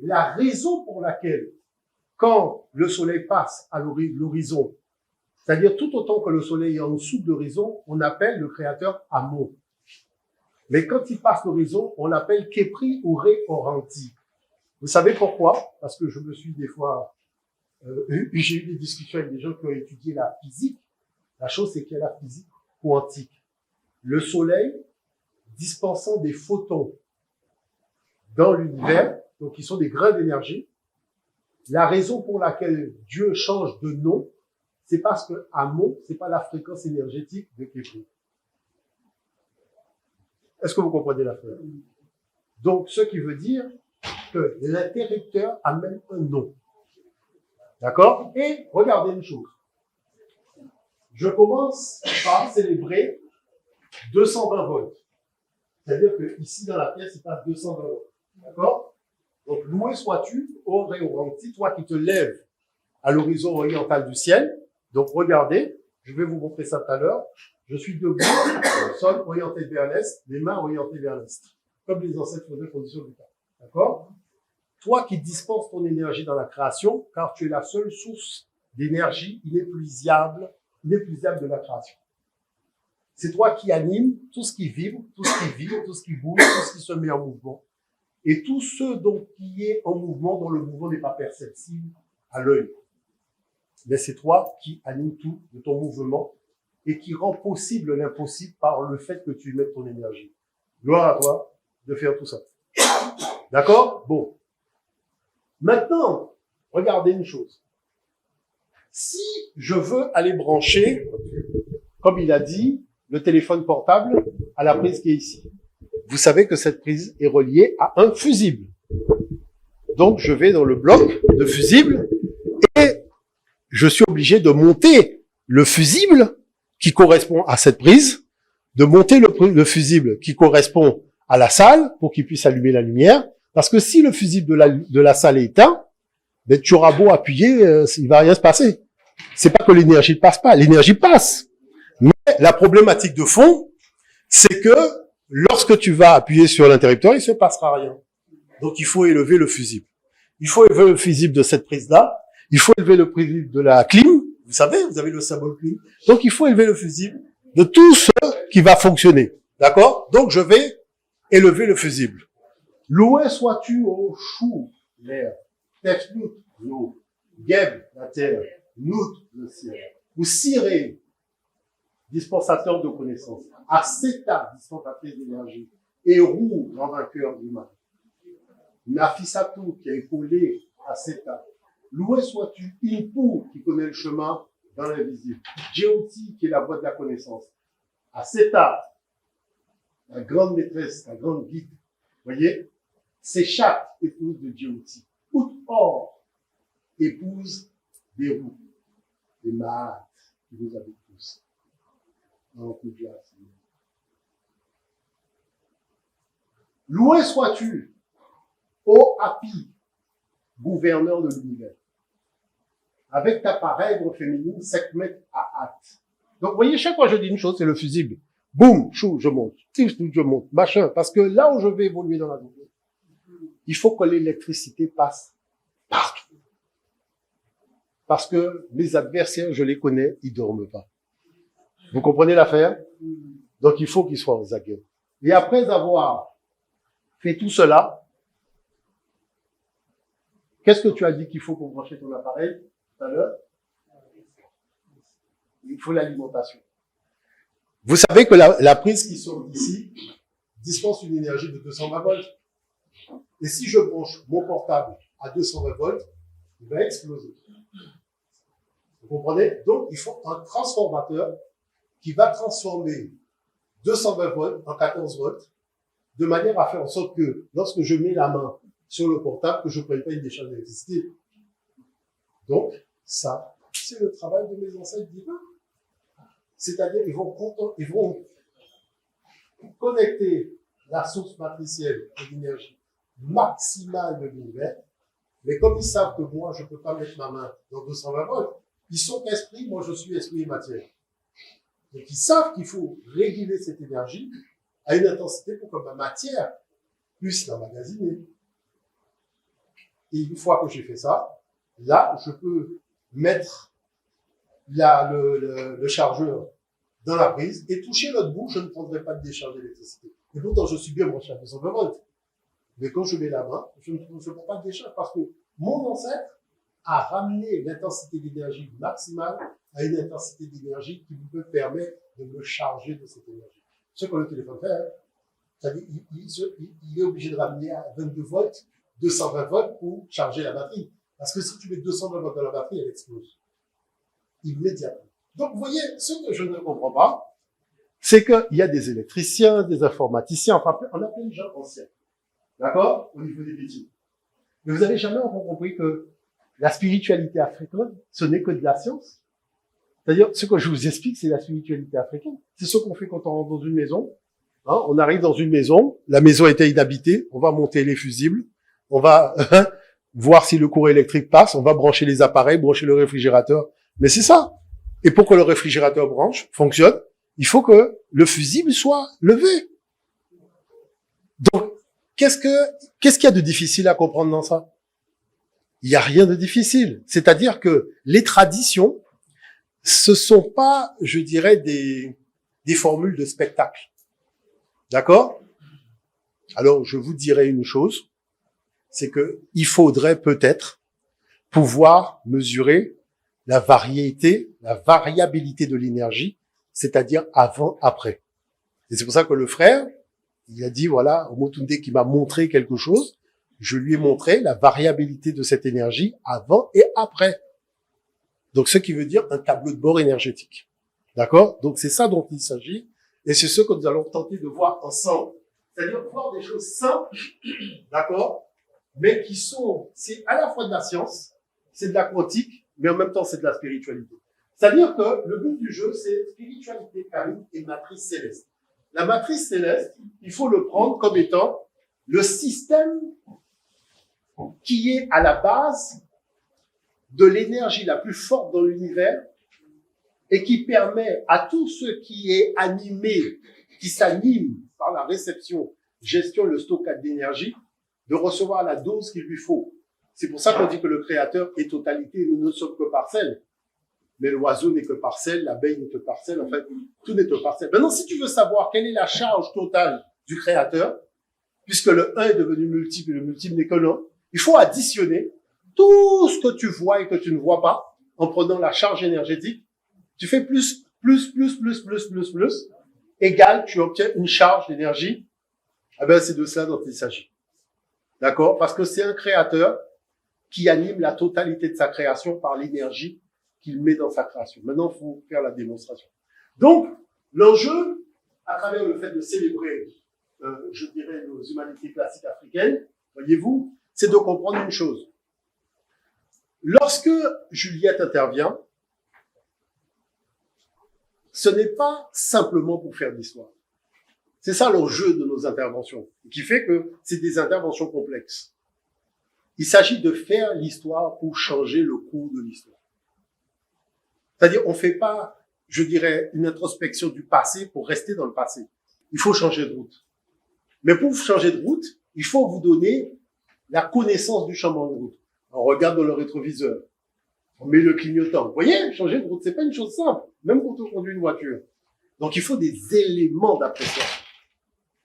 la raison pour laquelle, quand le soleil passe à l'horizon, c'est-à-dire tout autant que le soleil est en dessous de l'horizon, on appelle le créateur Amon. Mais quand il passe l'horizon, on l'appelle Kepri ou Ré-Oranti. Vous savez pourquoi? Parce que je me suis des fois, j'ai eu des discussions avec des gens qui ont étudié la physique. La chose, c'est qu'il y a la physique quantique. Le soleil dispensant des photons dans l'univers, donc qui sont des grains d'énergie. La raison pour laquelle Dieu change de nom, c'est parce que Amon, c'est pas la fréquence énergétique de Kepri. Est-ce que vous comprenez l'affaire? Donc, ce qui veut dire que l'interrupteur a même un nom. D'accord? Et regardez une chose. Je commence par célébrer 220 volts. C'est-à-dire que ici dans la pièce, il passe 220 volts. D'accord? Donc, loué sois-tu, ô Ré-Oranti, toi qui te lèves à l'horizon oriental du ciel. Donc, regardez, je vais vous montrer ça tout à l'heure. Je suis debout, le sol orienté vers l'est, les mains orientées vers l'est, comme les ancêtres faisaient condition du temps. D'accord? Toi qui dispenses ton énergie dans la création, car tu es la seule source d'énergie inépuisable de la création. C'est toi qui anime tout ce qui vibre, tout ce qui vit, tout ce qui bouge, tout ce qui se met en mouvement. Et tout ce qui est en mouvement, dont le mouvement n'est pas perceptible à l'œil. Mais c'est toi qui anime tout de ton mouvement et qui rend possible l'impossible par le fait que tu mettes ton énergie. Gloire à toi de faire tout ça. D'accord? Bon. Maintenant, regardez une chose. Si je veux aller brancher, comme il a dit, le téléphone portable à la prise qui est ici. Vous savez que cette prise est reliée à un fusible. Donc, je vais dans le bloc de fusible et je suis obligé de monter le fusible qui correspond à cette prise, de monter le fusible qui correspond à la salle pour qu'il puisse allumer la lumière. Parce que si le fusible de la salle est éteint, ben, tu auras beau appuyer, il va rien se passer. C'est pas que l'énergie ne passe pas, l'énergie passe. Mais la problématique de fond, c'est que lorsque tu vas appuyer sur l'interrupteur, il se passera rien. Donc il faut élever le fusible. Il faut élever le fusible de cette prise-là. Il faut élever le fusible de la clim. Vous savez, vous avez le symbole clim. Donc il faut élever le fusible de tout ce qui va fonctionner. D'accord? Donc je vais élever le fusible. Loué sois-tu au chou, l'air, Tefnout, l'eau, Geb, la terre, Nout, le ciel, ou Siré, dispensateur de connaissances, Aseta, dispensatrice d'énergie, et Rou, grand vainqueur du mal. Nafisatou, qui a épaulé Aseta. Loué sois-tu, Inpou, qui connaît le chemin dans l'invisible. Djeouti, qui est la voie de la connaissance. Aseta, la grande maîtresse, la grande guide. Vous voyez? C'est chaque épouse de Djeouti. Out-Or, épouse des roues, des Mahat, qui vous avez tous. Loué sois-tu, ô Hapi, gouverneur de l'univers, avec ta parèdre féminine, Sekhmet Ahat. Donc, vous voyez, chaque fois que je dis une chose, c'est le fusible. Boum, chou, je monte. Tif, je monte, machin. Parce que là où je vais évoluer dans la journée, il faut que l'électricité passe partout. Parce que mes adversaires, je les connais, ils dorment pas. Vous comprenez l'affaire? Donc, il faut qu'ils soient aux aguets. Et après avoir fait tout cela, qu'est-ce que tu as dit qu'il faut pour brancher ton appareil tout à l'heure? Il faut l'alimentation. Vous savez que la prise qui sort d'ici dispense une énergie de 220 volts. Et si je branche mon portable à 220 volts, il va exploser. Vous comprenez? Donc, il faut un transformateur qui va transformer 220 volts en 14 volts, de manière à faire en sorte que, lorsque je mets la main sur le portable, que je ne prenne pas une décharge d'électricité. Donc, ça, c'est le travail de mes ancêtres divins. C'est-à-dire, ils vont connecter la source matricielle de l'énergie maximale de l'univers, mais comme ils savent que moi, je ne peux pas mettre ma main dans 220 volts, ils sont esprit, moi je suis esprit et matière. Donc ils savent qu'il faut réguler cette énergie à une intensité pour que ma matière puisse l'emmagasiner. Et une fois que j'ai fait ça, là, je peux mettre le chargeur dans la prise et toucher l'autre bout, je ne prendrai pas de décharge d'électricité. Et pourtant, je suis bien branché à 220 volts. Mais quand je mets la main, je ne prends pas de décharge parce que mon ancêtre a ramené l'intensité d'énergie maximale à une intensité d'énergie qui me permet de me charger de cette énergie. Ce que le téléphone fait, hein, c'est-à-dire il est obligé de ramener à 22 volts, 220 volts pour charger la batterie. Parce que si tu mets 220 volts dans la batterie, elle explose. Immédiatement. Donc, vous voyez, ce que je ne comprends pas, c'est qu'il y a des électriciens, des informaticiens, enfin, on a plein de gens anciens. D'accord? Au niveau des métiers. Mais vous avez jamais encore compris que la spiritualité africaine, ce n'est que de la science. C'est-à-dire, ce que je vous explique, c'est la spiritualité africaine. C'est ce qu'on fait quand on rentre dans une maison. Hein, on arrive dans une maison, la maison était inhabitée, on va monter les fusibles, on va voir si le courant électrique passe, on va brancher les appareils, brancher le réfrigérateur. Mais c'est ça. Et pour que le réfrigérateur fonctionne, il faut que le fusible soit levé. Donc, qu'est-ce qu'il y a de difficile à comprendre dans ça? Il n'y a rien de difficile. C'est-à-dire que les traditions, ce sont pas, je dirais, des formules de spectacle. D'accord? Alors, je vous dirais une chose, c'est que il faudrait peut-être pouvoir mesurer la variabilité de l'énergie, c'est-à-dire avant, après. Et c'est pour ça que le frère, il a dit, voilà, Omotunde qui m'a montré quelque chose, je lui ai montré la variabilité de cette énergie avant et après. Donc, ce qui veut dire un tableau de bord énergétique. D'accord? Donc, c'est ça dont il s'agit. Et c'est ce que nous allons tenter de voir ensemble. C'est-à-dire voir des choses simples, d'accord? Mais qui sont, c'est à la fois de la science, c'est de la quantique, mais en même temps, c'est de la spiritualité. C'est-à-dire que le but du jeu, c'est spiritualité karmique et matrice céleste. La matrice céleste, il faut le prendre comme étant le système qui est à la base de l'énergie la plus forte dans l'univers et qui permet à tout ce qui est animé, qui s'anime par la réception, gestion et le stockage d'énergie, de recevoir la dose qu'il lui faut. C'est pour ça qu'on dit que le créateur est totalité, nous ne sommes que parcelles. Mais l'oiseau n'est que parcelle, l'abeille n'est que parcelle, en fait, tout n'est que parcelle. Maintenant, si tu veux savoir quelle est la charge totale du créateur, puisque le 1 est devenu multiple et le multiple n'est que l'1, il faut additionner tout ce que tu vois et que tu ne vois pas, en prenant la charge énergétique. Tu fais plus, égale, tu obtiens une charge d'énergie. Eh ben, c'est de ça dont il s'agit. D'accord? Parce que c'est un créateur qui anime la totalité de sa création par l'énergie qu'il met dans sa création. Maintenant, il faut faire la démonstration. Donc, l'enjeu, à travers le fait de célébrer, je dirais, nos humanités classiques africaines, voyez-vous, c'est de comprendre une chose. Lorsque Juliette intervient, ce n'est pas simplement pour faire de l'histoire. C'est ça l'enjeu de nos interventions, qui fait que c'est des interventions complexes. Il s'agit de faire l'histoire pour changer le cours de l'histoire. C'est-à-dire, on ne fait pas, je dirais, une introspection du passé pour rester dans le passé. Il faut changer de route. Mais pour changer de route, il faut vous donner la connaissance du changement de route. On regarde dans le rétroviseur. On met le clignotant. Vous voyez, changer de route, c'est pas une chose simple, même quand on conduit une voiture. Donc, il faut des éléments d'appréciation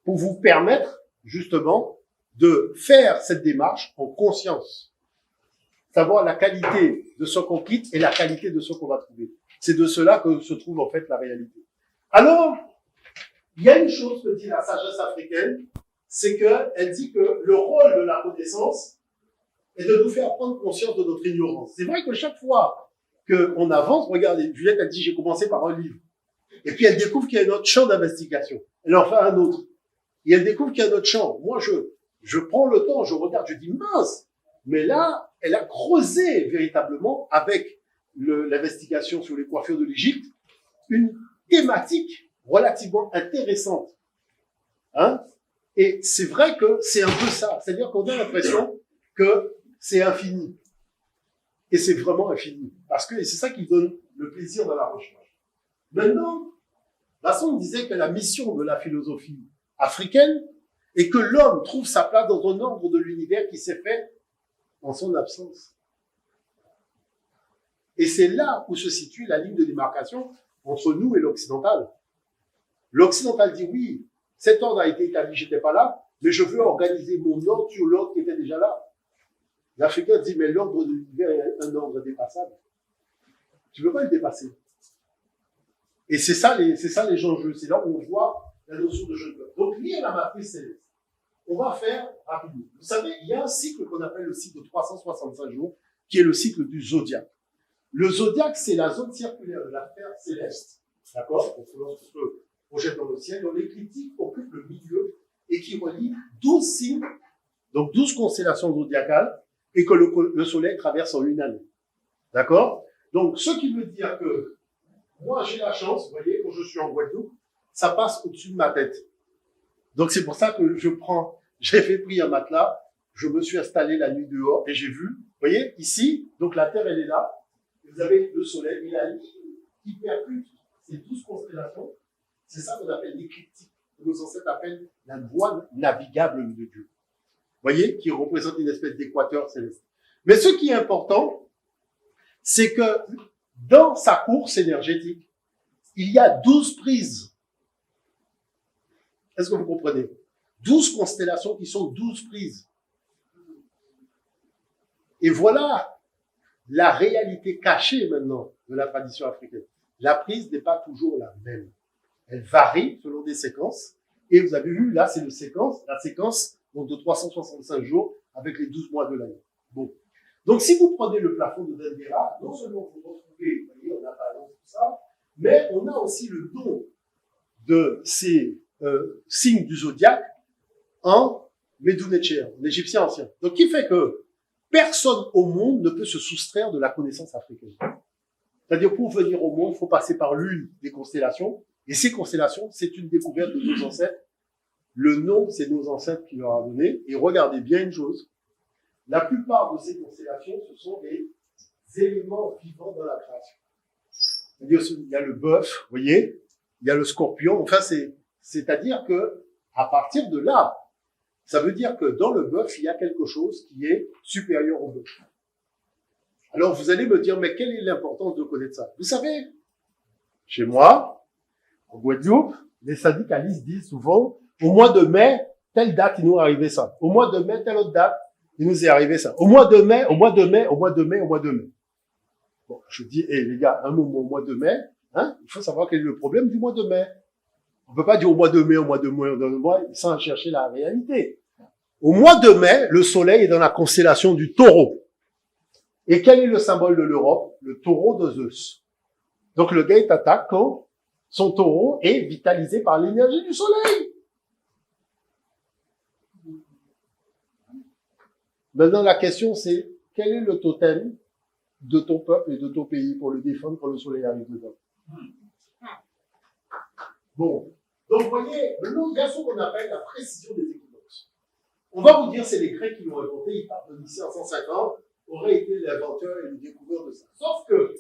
pour vous permettre, justement, de faire cette démarche en conscience. Savoir la qualité de ce qu'on quitte et la qualité de ce qu'on va trouver. C'est de cela que se trouve, en fait, la réalité. Alors, il y a une chose que dit la sagesse africaine, c'est qu'elle dit que le rôle de la connaissance est de nous faire prendre conscience de notre ignorance. C'est vrai que chaque fois qu'on avance, regardez, Juliette, elle dit, j'ai commencé par un livre. Et puis elle découvre qu'il y a un autre champ d'investigation. Elle en fait un autre. Et elle découvre qu'il y a un autre champ. Moi, je prends le temps, je regarde, je dis, mince. Mais là, elle a creusé véritablement avec l'investigation sur les coiffures de l'Égypte une thématique relativement intéressante. Hein? Et c'est vrai que c'est un peu ça. C'est-à-dire qu'on a l'impression que c'est infini. Et c'est vraiment infini. Parce que c'est ça qui donne le plaisir de la recherche. Maintenant, Masson disait que la mission de la philosophie africaine est que l'homme trouve sa place dans un ordre de l'univers qui s'est fait en en son absence. Et c'est là où se situe la ligne de démarcation entre nous et l'occidental. L'occidental dit oui, cet ordre a été établi, j'étais pas là, mais je veux organiser mon ordre sur l'ordre qui était déjà là. L'Africain dit, mais l'ordre de l'univers est un ordre dépassable. Tu ne peux pas le dépasser. Et c'est ça les enjeux. C'est là où on voit la notion de jeune peuple. Donc, lié à la matrice céleste, on va faire rapidement. Vous savez, il y a un cycle qu'on appelle le cycle de 365 jours, qui est le cycle du zodiaque. Le zodiaque, c'est la zone circulaire de la Terre céleste. D'accord? Donc, lorsqu'on se projette dans le ciel, dont l'écliptique occupe le milieu et qui relie 12 signes, donc 12 constellations zodiacales, et que le soleil traverse en une année. D'accord? Donc, ce qui veut dire que moi, j'ai la chance, vous voyez, quand je suis en Guadeloupe, ça passe au-dessus de ma tête. Donc, c'est pour ça que j'ai pris un matelas, je me suis installé la nuit dehors et j'ai vu, vous voyez, ici, donc la Terre, elle est là, vous avez le soleil, et la ligne qui percute ces 12 constellations, c'est ça qu'on appelle l'écliptique, que nos ancêtres appellent la voie navigable de Dieu. Vous voyez, qui représente une espèce d'équateur céleste. Mais ce qui est important, c'est que dans sa course énergétique, il y a 12 prises. Est-ce que vous comprenez? 12 constellations qui sont 12 prises. Et voilà la réalité cachée maintenant de la tradition africaine. La prise n'est pas toujours la même. Elle varie selon des séquences. Et vous avez vu, là, c'est la séquence donc de 365 jours avec les 12 mois de l'année. Bon. Donc, si vous prenez le plafond de Dendera, non seulement vous retrouvez, vous voyez, on n'a pas tout ça, mais on a aussi le don de ces signes du zodiaque en Medunetcher, en égyptien ancien. Donc, qui fait que personne au monde ne peut se soustraire de la connaissance africaine. C'est-à-dire, pour venir au monde, il faut passer par l'une des constellations. Et ces constellations, c'est une découverte de nos ancêtres. Le nom, c'est nos ancêtres qui leur a donné. Et regardez bien une chose. La plupart de ces constellations, ce sont des éléments vivants dans la création. C'est-à-dire, il y a le bœuf, vous voyez, il y a le scorpion. Enfin, c'est-à-dire que, à partir de là, ça veut dire que dans le bœuf, il y a quelque chose qui est supérieur au bœuf. Alors, vous allez me dire, mais quelle est l'importance de connaître ça? Vous savez, chez moi, en Guadeloupe, les syndicalistes disent souvent, au mois de mai, telle date, il nous est arrivé ça. Au mois de mai, telle autre date, il nous est arrivé ça. Au mois de mai. Bon, je dis, les gars, un moment au mois de mai, hein, il faut savoir quel est le problème du mois de mai. On peut pas dire au mois de mai, sans chercher la réalité. Au mois de mai, le soleil est dans la constellation du taureau. Et quel est le symbole de l'Europe? Le taureau de Zeus. Donc le gars est attaque quand son taureau est vitalisé par l'énergie du soleil. Maintenant, la question c'est, quel est le totem de ton peuple et de ton pays pour le défendre quand le soleil arrive dedans? Bon. Donc, vous voyez, il y a ce qu'on appelle la précision des équinoxes. On va vous dire, c'est les Grecs qui l'ont inventé, ils partent de d'ici en 150, aurait été l'inventeur et le découvreur de ça. Sauf que,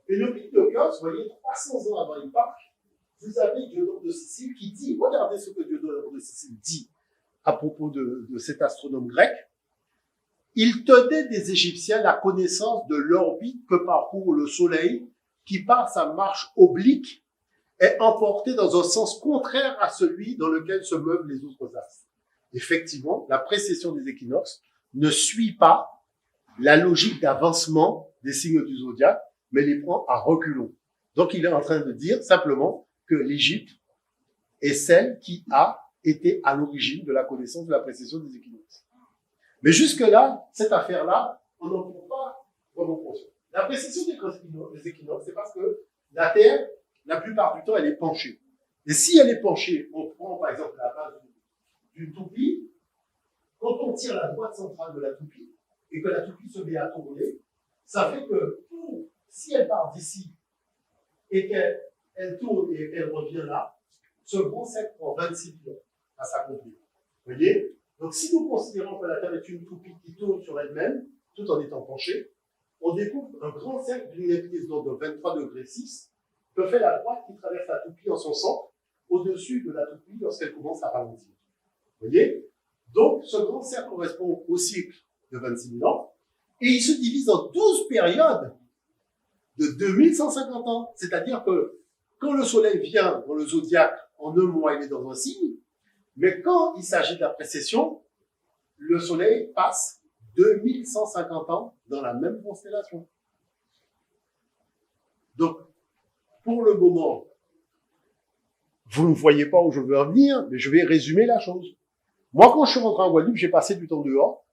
Pénopique de Chios, vous voyez, 300 ans avant il part, vous avez Diodore de Sicile qui dit, regardez ce que Diodore de Sicile dit à propos de cet astronome grec. Il tenait des Égyptiens la connaissance de l'orbite que parcourt le Soleil, qui par sa marche oblique est emporté dans un sens contraire à celui dans lequel se meuvent les autres astres. Effectivement, la précession des équinoxes ne suit pas la logique d'avancement des signes du zodiaque, mais les prend à reculons. Donc, il est en train de dire simplement que l'Égypte est celle qui a été à l'origine de la connaissance de la précession des équinoxes. Mais jusque-là, cette affaire-là, on n'en prend pas vraiment conscience. La précession des équinoxes, c'est parce que la Terre, la plupart du temps, elle est penchée. Et si elle est penchée, on prend par exemple la base d'une toupie, quand on tire la droite centrale de la toupie, et que la toupie se met à tourner, ça fait que si elle part d'ici, et qu'elle tourne et qu'elle revient là, ce grand cercle prend 26 pions à s'accomplir. Vous voyez? Donc, si nous considérons que la Terre est une toupie qui tourne sur elle-même, tout en étant penchée, on découvre un grand cercle d'une inclinaison de 23,6 que fait la droite qui traverse la toupie en son centre, au-dessus de la toupie lorsqu'elle commence à ralentir. Vous voyez? Donc, ce grand cercle correspond au cycle de 26 000 ans, et il se divise en 12 périodes de 2150 ans. C'est-à-dire que quand le soleil vient dans le zodiaque, en un mois, il est dans un signe, mais quand il s'agit de la précession, le soleil passe 2150 ans dans la même constellation. Donc, pour le moment, vous ne voyez pas où je veux en venir, mais je vais résumer la chose. Moi, quand je suis rentré en Guadeloupe, j'ai passé du temps dehors,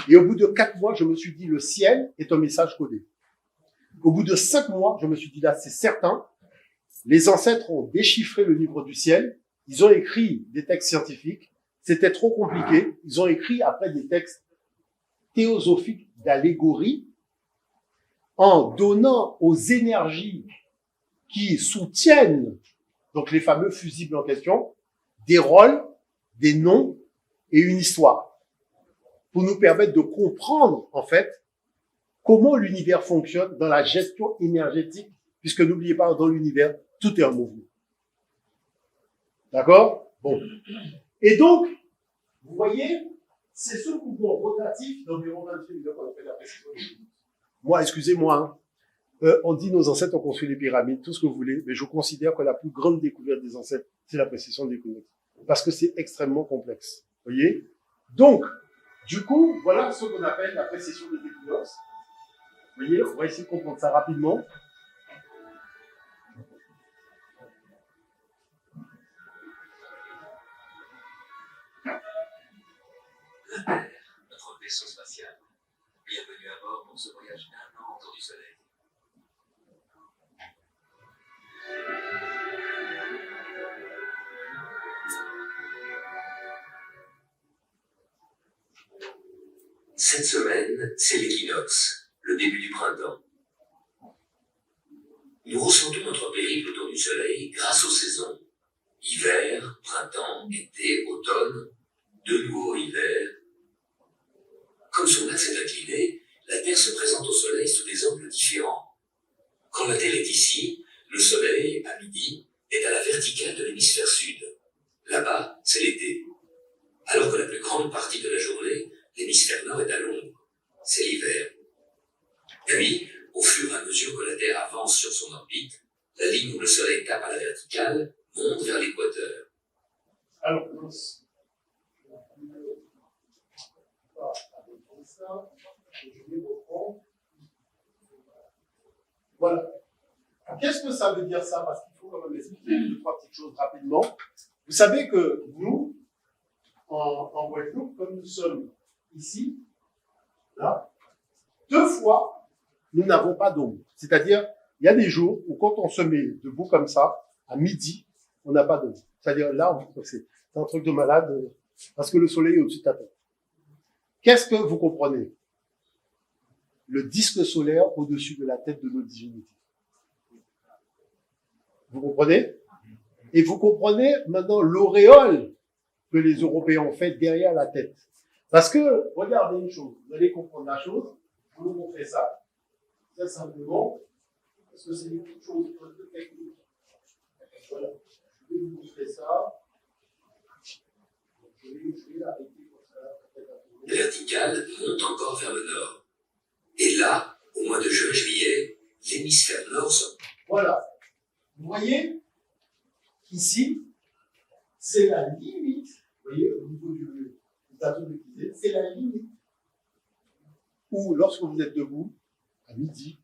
et au bout de 4 mois, je me suis dit, le ciel est un message codé. Au bout de 5 mois, je me suis dit, là, c'est certain, les ancêtres ont déchiffré le livre du ciel, ils ont écrit des textes scientifiques, c'était trop compliqué, ils ont écrit après des textes théosophiques d'allégorie, en donnant aux énergies qui soutiennent donc les fameux fusibles en question, des rôles, des noms et une histoire, pour nous permettre de comprendre, en fait, comment l'univers fonctionne dans la gestion énergétique, puisque n'oubliez pas, dans l'univers, tout est en mouvement. D'accord? Bon. Et donc, vous voyez, c'est ce mouvement rotatif d'environ 28 000 ans qu'on appelle la précision. Moi, excusez-moi, hein, on dit nos ancêtres ont construit les pyramides, tout ce que vous voulez, mais je considère que la plus grande découverte des ancêtres, c'est la précision des l'équinoxe. Parce que c'est extrêmement complexe. Vous voyez? Donc, du coup, voilà ce qu'on appelle la précession des équinoxes. Vous voyez, on va essayer de comprendre ça rapidement. La Terre, notre vaisseau spatial. Bienvenue à bord pour ce voyage d'un an autour du Soleil. Cette semaine, c'est l'équinoxe, le début du printemps. Nous ressentons notre périple autour du Soleil grâce aux saisons. Hiver, printemps, été, automne, de nouveau hiver. Comme son axe est incliné, la Terre se présente au Soleil sous des angles différents. Quand la Terre est ici, le Soleil, à midi, est à la verticale de l'hémisphère sud. Là-bas, c'est l'été. Alors que la plus grande partie de la journée, l'hémisphère nord est à l'ombre. C'est l'hiver. Puis, au fur et à mesure que la Terre avance sur son orbite, la ligne où le Soleil tape à la verticale monte vers l'équateur. Alors, voilà. Qu'est-ce que ça veut dire ça? Parce qu'il faut quand même expliquer 2-3 petites choses rapidement. Vous savez que nous, en Guadeloupe, comme nous sommes ici, là, 2 fois, nous n'avons pas d'ombre. C'est-à-dire, il y a des jours où quand on se met debout comme ça, à midi, on n'a pas d'ombre. C'est-à-dire, là, c'est un truc de malade, parce que le soleil est au-dessus de ta tête. Qu'est-ce que vous comprenez? Le disque solaire au-dessus de la tête de nos divinités. Vous comprenez? Et vous comprenez maintenant l'auréole que les Européens ont fait derrière la tête. Parce que, regardez une chose, vous allez comprendre la chose, je vais vous montrer ça. Très simplement, parce que c'est une chose un peu technique. Voilà, je vais vous montrer ça. Je vais l'arrêter comme ça. Verticale monte encore vers le nord. Et là, au mois de juin-juillet, l'hémisphère nord se... Voilà. Vous voyez, ici, c'est la limite, vous voyez, au niveau du plateau de l'Élysée, c'est la limite où, lorsque vous êtes debout, à midi,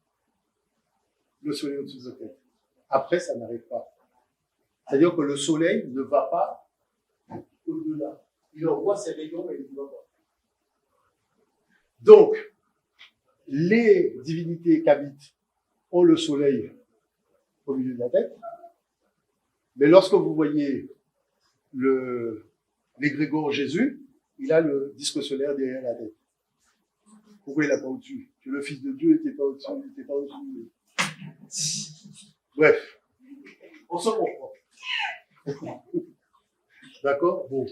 le soleil est au-dessus de votre tête. Après, ça n'arrive pas. C'est-à-dire que le soleil ne va pas au-delà. Il envoie ses rayons et il ne va pas. Donc, les divinités qu'habitent ont le soleil au milieu de la tête, mais lorsque vous voyez l'égrégore Jésus, il a le disque solaire derrière la tête. Pourquoi il n'a pas au-dessus? Que le Fils de Dieu n'était pas au-dessus, il n'était pas au-dessus. Bref, on se comprend. D'accord? Bon.